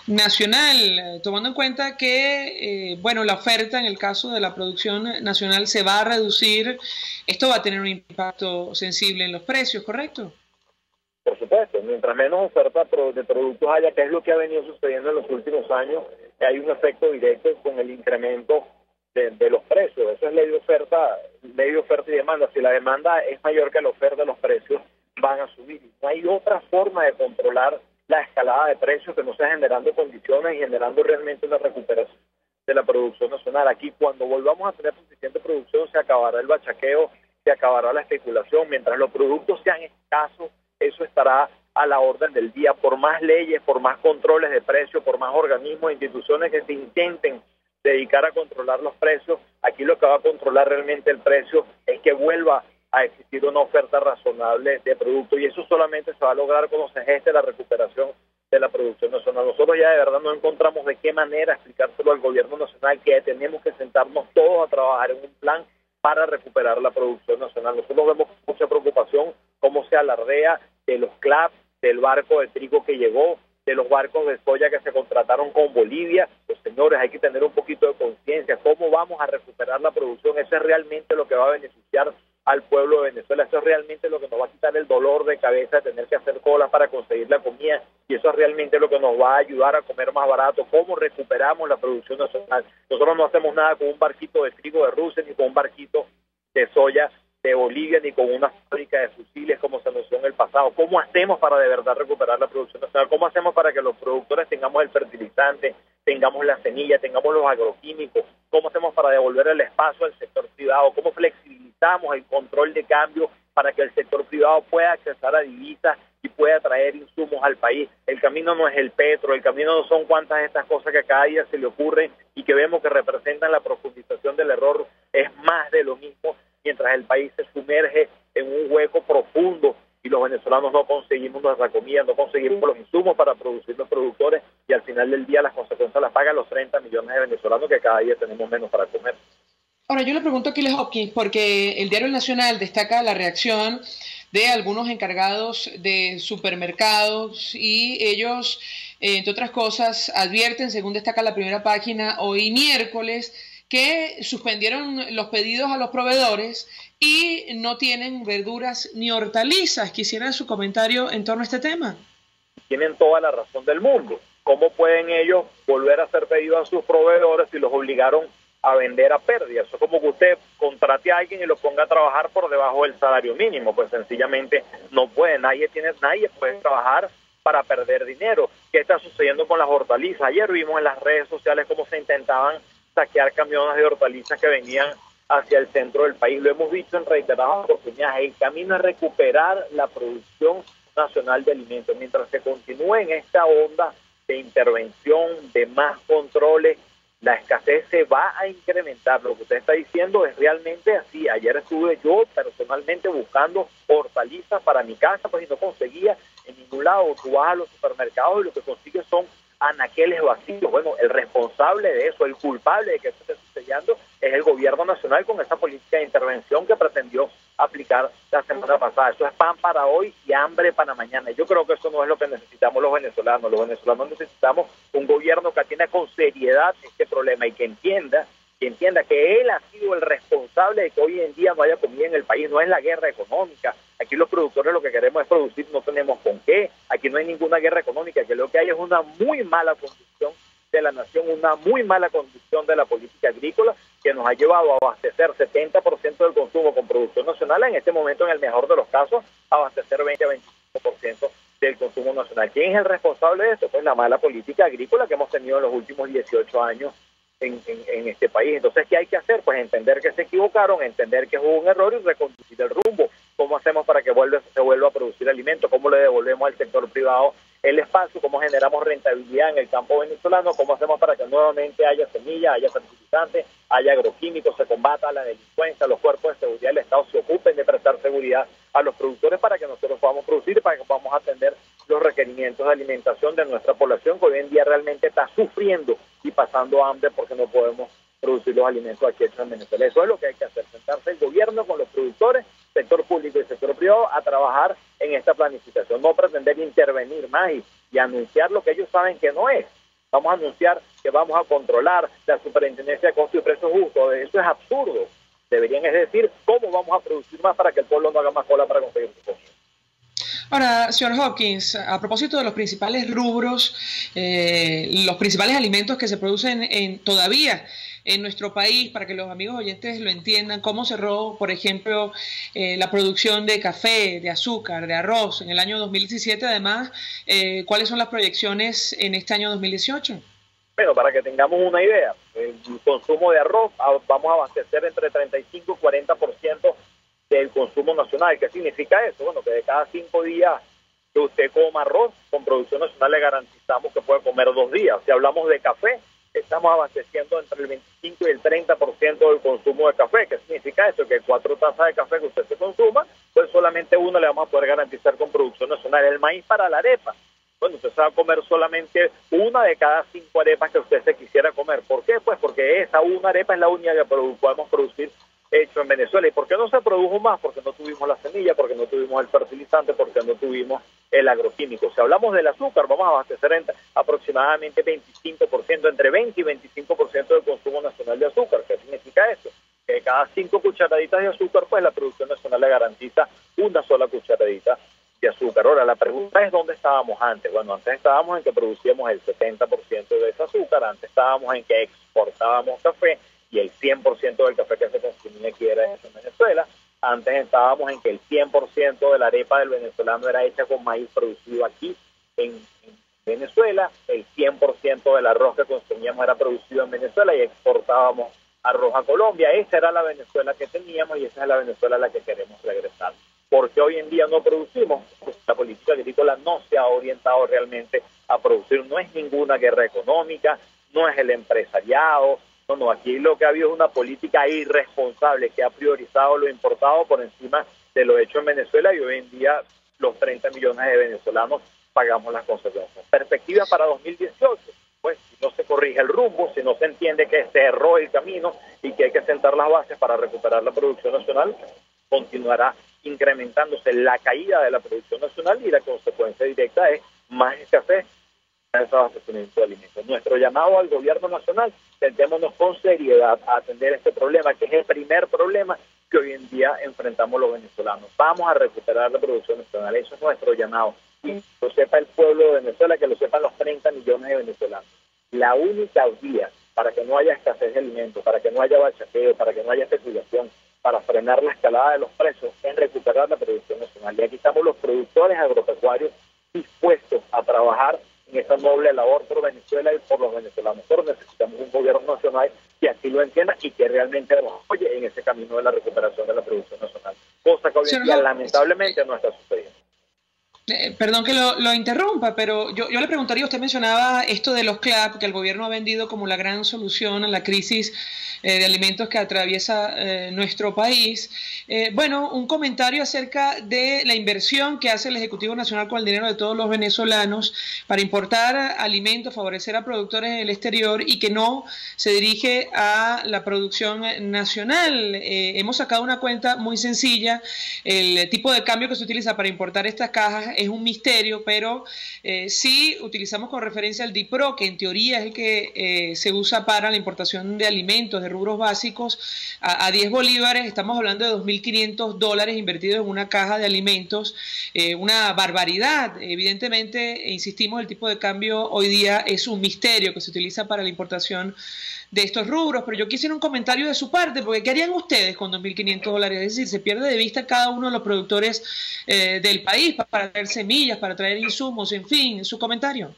Nacional, tomando en cuenta que, bueno, la oferta en el caso de la producción nacional se va a reducir? Esto va a tener un impacto sensible en los precios, ¿correcto? Por supuesto, mientras menos oferta de productos haya, que es lo que ha venido sucediendo en los últimos años, hay un efecto directo con el incremento de los precios. Eso es ley de oferta y demanda. Si la demanda es mayor que la oferta, los precios van a subir. No hay otra forma de controlar la escalada de precios que no sea generando condiciones y generando realmente una recuperación de la producción nacional. Aquí, cuando volvamos a tener suficiente producción, se acabará el bachaqueo, se acabará la especulación. Mientras los productos sean escasos, eso estará a la orden del día. Por más leyes, por más controles de precios, por más organismos e instituciones que se intenten dedicar a controlar los precios, aquí lo que va a controlar realmente el precio es que vuelva a existir una oferta razonable de productos, y eso solamente se va a lograr cuando se geste la recuperación de la producción nacional. Nosotros ya de verdad no encontramos de qué manera explicárselo al gobierno nacional que tenemos que sentarnos todos a trabajar en un plan para recuperar la producción nacional. Nosotros vemos mucha preocupación cómo se alardea de los CLAP, del barco de trigo que llegó, de los barcos de soya que se contrataron con Bolivia. Pues señores, hay que tener un poquito de conciencia. ¿Cómo vamos a recuperar la producción? Eso es realmente lo que va a beneficiar al pueblo de Venezuela. Eso es realmente lo que nos va a quitar el dolor de cabeza de tener que hacer colas para conseguir la comida, y eso es realmente lo que nos va a ayudar a comer más barato. ¿Cómo recuperamos la producción nacional? Nosotros no hacemos nada con un barquito de trigo de Rusia, ni con un barquito de soya de Bolivia, ni con una fábrica de fusiles como se anunció en el pasado. ¿Cómo hacemos para de verdad recuperar la producción nacional? ¿Cómo hacemos para que los productores tengamos el fertilizante, tengamos la semilla, tengamos los agroquímicos? ¿Cómo hacemos para devolver el espacio al sector privado? ¿Cómo flexibilizamos el control de cambio para que el sector privado pueda accesar a divisas y pueda traer insumos al país? El camino no es el petro, el camino no son cuantas de estas cosas que cada día se le ocurren y que vemos que representan la profundización del error. Es más de lo mismo, mientras el país se sumerge en un hueco profundo y los venezolanos no conseguimos nuestra comida, no conseguimos los insumos para producir los productores, y al final del día las consecuencias las pagan los 30 millones de venezolanos que cada día tenemos menos para comer. Ahora, yo le pregunto a Aquiles Hopkins, porque el Diario Nacional destaca la reacción de algunos encargados de supermercados, y ellos, entre otras cosas, advierten, según destaca la primera página, hoy miércoles, que suspendieron los pedidos a los proveedores y no tienen verduras ni hortalizas. Quisiera su comentario en torno a este tema. Tienen toda la razón del mundo. ¿Cómo pueden ellos volver a hacer pedidos a sus proveedores si los obligaron a vender a pérdida? Eso es como que usted contrate a alguien y lo ponga a trabajar por debajo del salario mínimo. Pues sencillamente no puede. Nadie puede trabajar para perder dinero. ¿Qué está sucediendo con las hortalizas? Ayer vimos en las redes sociales cómo se intentaban saquear camiones de hortalizas que venían hacia el centro del país. Lo hemos visto en reiteradas oportunidades. El camino es recuperar la producción nacional de alimentos. Mientras se continúe en esta onda de intervención, de más controles, la escasez se va a incrementar. Lo que usted está diciendo es realmente así. Ayer estuve yo personalmente buscando hortalizas para mi casa, pues y no conseguía en ningún lado. Tú vas a los supermercados y lo que consigues son anaqueles vacíos. Bueno, el responsable de eso, el culpable de que esto esté sucediendo, es el gobierno nacional con esa política de intervención que pretendió aplicar la semana pasada. Eso es pan para hoy y hambre para mañana. Yo creo que eso no es lo que necesitamos los venezolanos. Los venezolanos necesitamos un gobierno que atienda con seriedad este problema y que entienda que él ha sido el responsable de que hoy en día no haya comida en el país. No es la guerra económica. Aquí los productores lo que queremos es producir, no tenemos con qué. Aquí no hay ninguna guerra económica, que lo que hay es una muy mala conducción de la nación, una muy mala conducción de la política agrícola que nos ha llevado a abastecer 70% del consumo con producción nacional, en este momento, en el mejor de los casos, abastecer 20 a 25% del consumo nacional. ¿Quién es el responsable de esto? Pues la mala política agrícola que hemos tenido en los últimos 18 años en este país. Entonces, ¿qué hay que hacer? Pues entender que se equivocaron, entender que hubo un error y reconducir el rumbo. ¿Cómo hacemos para que se vuelva a producir alimentos? ¿Cómo le devolvemos al sector privado el espacio? ¿Cómo generamos rentabilidad en el campo venezolano? ¿Cómo hacemos para que nuevamente haya semillas, haya fertilizantes, haya agroquímicos, se combata la delincuencia, los cuerpos de seguridad del Estado se ocupen de prestar seguridad a los productores para que nosotros podamos producir y para que podamos atender los requerimientos de alimentación de nuestra población, que hoy en día realmente está sufriendo y pasando hambre porque no podemos producir los alimentos aquí en Venezuela? Eso es lo que hay que hacer, sentarse el gobierno con los productores, sector público y sector privado, a trabajar en esta planificación, no pretender intervenir más y anunciar lo que ellos saben que no es. Vamos a anunciar que vamos a controlar la superintendencia de costos y precios justos. Eso es absurdo. Deberían es decir cómo vamos a producir más para que el pueblo no haga más cola para conseguir su comida. Ahora, señor Hopkins, a propósito de los principales rubros, los principales alimentos que se producen todavía en nuestro país, para que los amigos oyentes lo entiendan, cómo cerró, por ejemplo, la producción de café, de azúcar, de arroz en el año 2017, además, ¿cuáles son las proyecciones en este año 2018? Bueno, para que tengamos una idea, el consumo de arroz, vamos a abastecer entre 35 y 40% del consumo nacional. ¿Qué significa eso? Bueno, que de cada 5 días que usted coma arroz, con producción nacional le garantizamos que puede comer 2 días. Si hablamos de café, estamos abasteciendo entre el 25 y el 30% del consumo de café. ¿Qué significa eso? Que 4 tazas de café que usted se consuma, pues solamente una le vamos a poder garantizar con producción nacional. El maíz para la arepa, bueno, usted se va a comer solamente 1 de cada 5 arepas que usted se quisiera comer. ¿Por qué? Pues porque esa una arepa es la única que podemos producir hecho en Venezuela. ¿Y por qué no se produjo más? Porque no tuvimos la semilla, porque no tuvimos el fertilizante, porque no tuvimos el agroquímico. Si hablamos del azúcar, vamos a abastecer en aproximadamente 25%, entre 20 y 25% del consumo nacional de azúcar. ¿Qué significa eso? Que cada 5 cucharaditas de azúcar, pues la producción nacional le garantiza una sola cucharadita de azúcar. Ahora, la pregunta es ¿dónde estábamos antes? Bueno, antes estábamos en que producíamos el 70% de ese azúcar, antes estábamos en que exportábamos café y el 100% del café que se consumía aquí era hecho en Venezuela. Antes estábamos en que el 100% de la arepa del venezolano era hecha con maíz producido aquí en Venezuela, el 100% del arroz que consumíamos era producido en Venezuela y exportábamos arroz a Colombia. Esa era la Venezuela que teníamos y esa es la Venezuela a la que queremos regresar. Porque hoy en día no producimos, pues la política agrícola no se ha orientado realmente a producir, no es ninguna guerra económica, no es el empresariado, no, aquí lo que ha habido es una política irresponsable que ha priorizado lo importado por encima de lo hecho en Venezuela y hoy en día los 30 millones de venezolanos pagamos las consecuencias. Perspectiva para 2018, pues si no se corrige el rumbo, si no se entiende que se erró el camino y que hay que sentar las bases para recuperar la producción nacional, continuará incrementándose la caída de la producción nacional y la consecuencia directa es más escasez en ese abastecimiento de alimentos. Nuestro llamado al gobierno nacional, sentémonos con seriedad a atender este problema, que es el primer problema que hoy en día enfrentamos los venezolanos. Vamos a recuperar la producción nacional, eso es nuestro llamado. Y que lo sepa el pueblo de Venezuela, que lo sepan los 30 millones de venezolanos. La única vía para que no haya escasez de alimentos, para que no haya bachateo, para que no haya especulación, para frenar la escalada de los precios, es recuperar la producción nacional. Y aquí estamos los productores agropecuarios dispuestos a trabajar en esta noble labor por Venezuela y por los venezolanos. Pero necesitamos un gobierno nacional que así lo entienda y que realmente nos apoye en ese camino de la recuperación de la producción nacional. Cosa que hoy en día lamentablemente no está sucediendo. Perdón que lo interrumpa, pero yo le preguntaría, usted mencionaba esto de los CLAP, que el gobierno ha vendido como la gran solución a la crisis de alimentos que atraviesa nuestro país. Bueno, un comentario acerca de la inversión que hace el Ejecutivo Nacional con el dinero de todos los venezolanos para importar alimentos, favorecer a productores en el exterior y que no se dirige a la producción nacional. Hemos sacado una cuenta muy sencilla, el tipo de cambio que se utiliza para importar estas cajas es un misterio, pero sí utilizamos con referencia al DIPRO, que en teoría es el que se usa para la importación de alimentos, de rubros básicos, a 10 bolívares, estamos hablando de $2.500 invertidos en una caja de alimentos, una barbaridad. Evidentemente, insistimos, el tipo de cambio hoy día es un misterio que se utiliza para la importación de estos rubros, pero yo quisiera un comentario de su parte, porque ¿qué harían ustedes con $2.500? Es decir, se pierde de vista cada uno de los productores del país para traer semillas, para traer insumos, en fin, su comentario.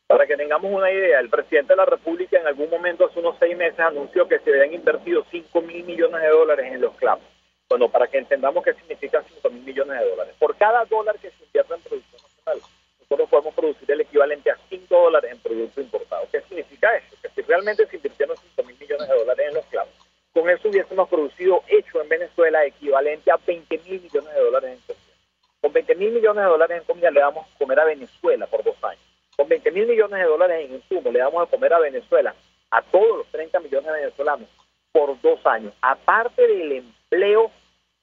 Para que tengamos una idea, el presidente de la República en algún momento hace unos 6 meses anunció que se habían invertido $5.000 millones en los CLAP. Bueno, para que entendamos qué significa $5.000 millones. Por cada dólar que se invierte en producción nacional, nosotros podemos producir el equivalente a $5 en producto importado. ¿Qué significa eso? Que si realmente se invirtieron $5.000 millones en los CLAP, con eso hubiésemos producido hecho en Venezuela equivalente a $20.000 millones en comida. Con $20.000 millones en comida le damos a comer a Venezuela por 2 años. Con $20.000 millones en insumos le damos a comer a Venezuela, a todos los 30 millones de venezolanos, por 2 años. Aparte del empleo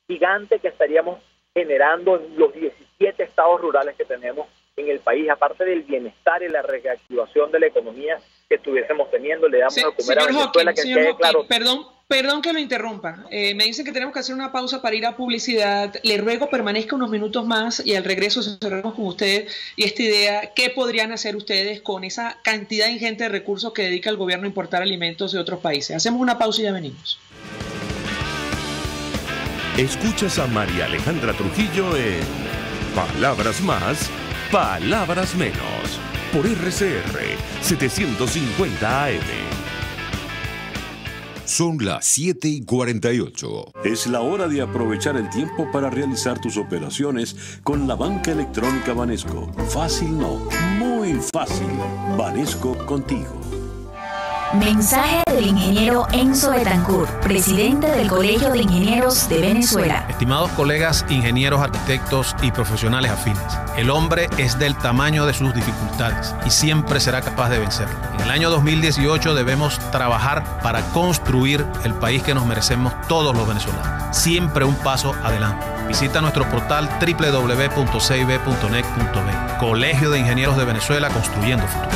gigante que estaríamos generando en los 17 estados rurales que tenemos en el país, aparte del bienestar y la reactivación de la economía que estuviésemos teniendo, le damos a comer a Venezuela, que quede claro. Perdón que lo interrumpa. Me dicen que tenemos que hacer una pausa para ir a publicidad. Le ruego permanezca unos minutos más y al regreso cerramos con usted y esta idea. ¿Qué podrían hacer ustedes con esa cantidad ingente de recursos que dedica el gobierno a importar alimentos de otros países? Hacemos una pausa y ya venimos. Escuchas a María Alejandra Trujillo en Palabras Más, Palabras Menos, por RCR 750 AM. Son las 7:48. Es la hora de aprovechar el tiempo para realizar tus operaciones con la banca electrónica Banesco. Fácil no, muy fácil. Banesco contigo. Mensaje del ingeniero Enzo Betancourt, presidente del Colegio de Ingenieros de Venezuela. Estimados colegas, ingenieros, arquitectos y profesionales afines, el hombre es del tamaño de sus dificultades y siempre será capaz de vencerlo. En el año 2018 debemos trabajar para construir el país que nos merecemos todos los venezolanos. Siempre un paso adelante. Visita nuestro portal www.cib.net.be. Colegio de Ingenieros de Venezuela, construyendo futuro.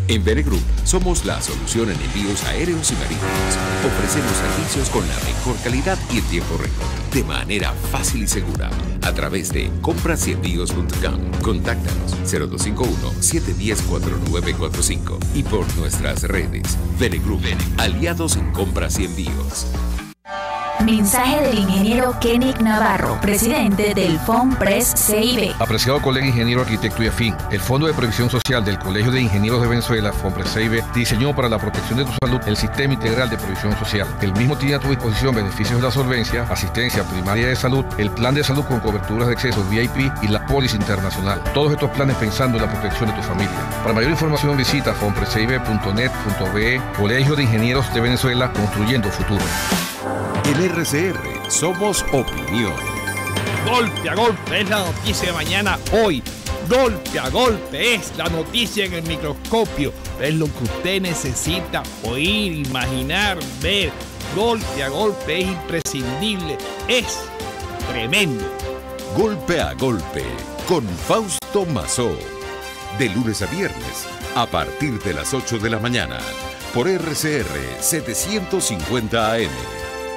En Venegroup somos la solución en envíos aéreos y marítimos. Ofrecemos servicios con la mejor calidad y en tiempo récord, de manera fácil y segura, a través de comprasyenvíos.com. Contáctanos 0251-710-4945 y por nuestras redes. Venegroup, aliados en compras y envíos. Mensaje del ingeniero Kenick Navarro, presidente del FONPRES CIB. Apreciado colega ingeniero, arquitecto y afín, el Fondo de Previsión Social del Colegio de Ingenieros de Venezuela, FONPRES CIB, diseñó para la protección de tu salud el Sistema Integral de Previsión Social. El mismo tiene a tu disposición beneficios de la solvencia, asistencia primaria de salud, el plan de salud con coberturas de acceso VIP y la póliza internacional. Todos estos planes pensando en la protección de tu familia. Para mayor información visita fonprescib.net.be. Colegio de Ingenieros de Venezuela, construyendo futuro. En RCR somos opinión. Golpe a golpe es la noticia de mañana hoy. Golpe a golpe es la noticia en el microscopio. Es lo que usted necesita oír, imaginar, ver. Golpe a golpe es imprescindible. Es tremendo. Golpe a golpe con Fausto Mazó. De lunes a viernes a partir de las 8 de la mañana por RCR 750 AM.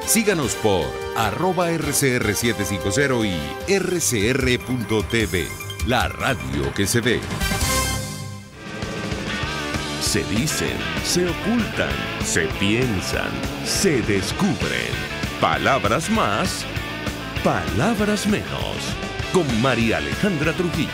Síganos por @RCR750 y rcr.tv, la radio que se ve. Se dicen, se ocultan, se piensan, se descubren. Palabras más, palabras menos. Con María Alejandra Trujillo.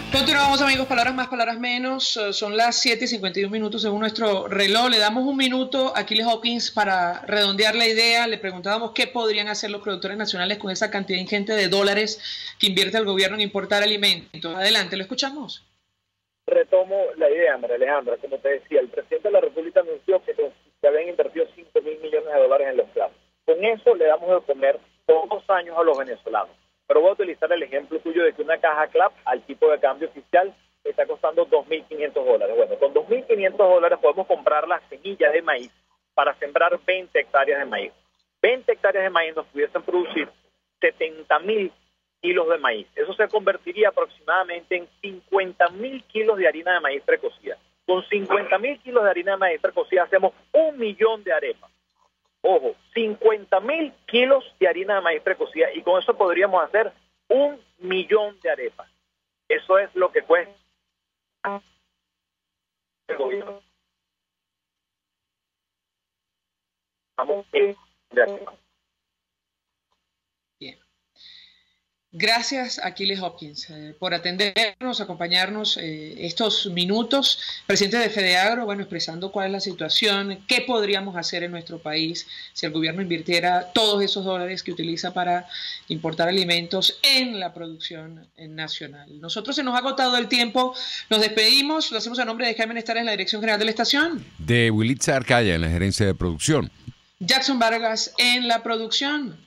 Continuamos, amigos, palabras más, palabras menos. Son las 7:51 según nuestro reloj. Le damos un minuto a Aquiles Hopkins para redondear la idea. Le preguntábamos qué podrían hacer los productores nacionales con esa cantidad ingente de dólares que invierte el gobierno en importar alimentos. Adelante, lo escuchamos. Retomo la idea, María Alejandra. Como te decía, el presidente de la República anunció que se habían invertido $5.000 millones en los CLAP. Con eso le damos de comer todos los años a los venezolanos. Pero voy a utilizar el ejemplo tuyo de que una caja CLAP al tipo de cambio oficial está costando $2.500. Bueno, con $2.500 podemos comprar las semillas de maíz para sembrar 20 hectáreas de maíz. 20 hectáreas de maíz nos pudiesen producir 70.000 kilos de maíz. Eso se convertiría aproximadamente en 50.000 kilos de harina de maíz precocida. Con 50.000 kilos de harina de maíz precocida hacemos 1 millón de arepas. Ojo, 50.000 kilos de harina de maíz precocida y con eso podríamos hacer 1 millón de arepas. Eso es lo que cuesta el gobierno. Bien. Gracias, Aquiles Hopkins, por atendernos, acompañarnos estos minutos. Presidente de FEDEAGRO, bueno, expresando cuál es la situación, qué podríamos hacer en nuestro país si el gobierno invirtiera todos esos dólares que utiliza para importar alimentos en la producción nacional. Nosotros se nos ha agotado el tiempo, nos despedimos, lo hacemos a nombre de Jaime Nestares en la dirección general de la estación. De Wilitza Arcaya en la gerencia de producción. Jackson Vargas en la producción.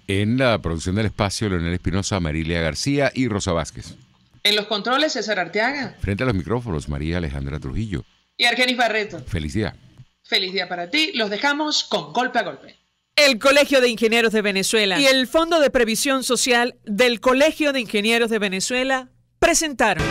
En la producción del espacio, Leonel Espinosa, Marilia García y Rosa Vázquez. En los controles, César Arteaga. Frente a los micrófonos, María Alejandra Trujillo. Y Argenis Barreto. Feliz día. Feliz día para ti. Los dejamos con Golpe a Golpe. El Colegio de Ingenieros de Venezuela y el Fondo de Previsión Social del Colegio de Ingenieros de Venezuela presentaron